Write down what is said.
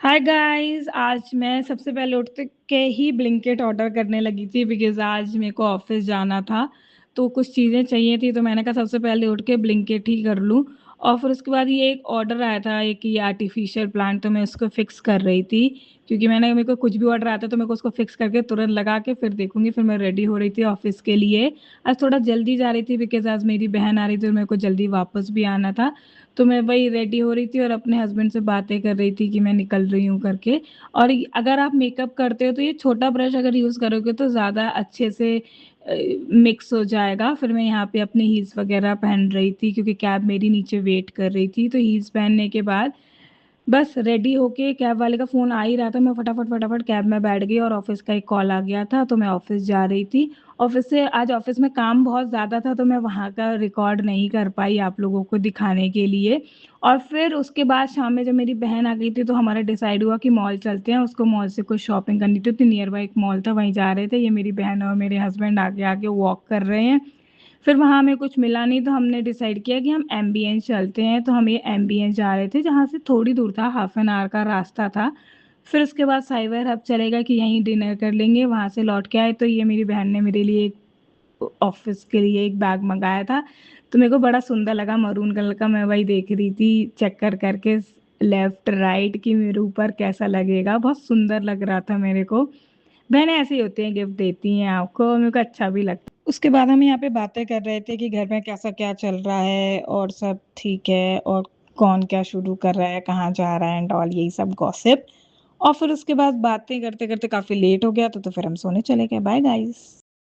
Hi guys. आज मैं सबसे पहले उठ के ही ब्लिंकिट ऑर्डर करने लगी थी बिकॉज आज मेरे को ऑफिस जाना था। तो कुछ चीज़ें चाहिए थी तो मैंने कहा सबसे पहले उठ के ब्लिंकिट ही कर लूँ। और फिर उसके बाद ये एक ऑर्डर आया था, एक ये आर्टिफिशियल प्लांट, तो मैं उसको फिक्स कर रही थी क्योंकि मेरे को कुछ भी ऑर्डर आता है तो मेरे को उसको फिक्स करके तुरंत लगा के फिर देखूंगी। फिर मैं रेडी हो रही थी ऑफिस के लिए। आज थोड़ा जल्दी जा रही थी बिकॉज आज मेरी बहन आ रही थी और मेरे को जल्दी वापस भी आना था। तो मैं वही रेडी हो रही थी और अपने हस्बैंड से बातें कर रही थी कि मैं निकल रही हूँ करके। और अगर आप मेकअप करते हो तो ये छोटा ब्रश अगर यूज़ करोगे तो ज़्यादा अच्छे से मिक्स हो जाएगा। फिर मैं यहाँ पे अपनी हील्स वगैरह पहन रही थी क्योंकि कैब मेरी नीचे वेट कर रही थी। तो हील्स पहनने के बाद बस रेडी होके कैब वाले का फ़ोन आ ही रहा था, मैं फटाफट फटाफट कैब में बैठ गई और ऑफिस का एक कॉल आ गया था तो मैं ऑफिस जा रही थी। ऑफिस से आज ऑफिस में काम बहुत ज़्यादा था तो मैं वहाँ का रिकॉर्ड नहीं कर पाई आप लोगों को दिखाने के लिए। और फिर उसके बाद शाम में जब मेरी बहन आ गई थी तो हमारा डिसाइड हुआ कि मॉल चलते हैं, उसको मॉल से कुछ शॉपिंग करनी थी तो नियर बाई एक मॉल था वहीं जा रहे थे। ये मेरी बहन और मेरे हस्बैंड आगे आगे वॉक कर रहे हैं। फिर वहाँ हमें कुछ मिला नहीं तो हमने डिसाइड किया कि हम एम्बियंस चलते हैं। तो हम ये एम्बियंस जा रहे थे जहाँ से थोड़ी दूर था, हाफ एन आवर का रास्ता था। फिर उसके बाद साइबर हब चलेगा कि यहीं डिनर कर लेंगे, वहाँ से लौट के आए। तो ये मेरी बहन ने मेरे लिए ऑफिस के लिए एक बैग मंगाया था तो मेरे को बड़ा सुंदर लगा, मरून कलर का। मैं वही देख रही थी चेक कर करके लेफ्ट राइट कि मेरे ऊपर कैसा लगेगा, बहुत सुंदर लग रहा था मेरे को। बहनें ऐसी ही होती हैं, गिफ्ट देती हैं आपको, मेरे को अच्छा भी लगता है। उसके बाद हम यहाँ पे बातें कर रहे थे कि घर में कैसा क्या चल रहा है और सब ठीक है और कौन क्या शुरू कर रहा है, कहाँ जा रहा है एंड ऑल, यही सब गॉसिप। और फिर उसके बाद बातें करते करते काफी लेट हो गया तो फिर हम सोने चले गए। Bye guys.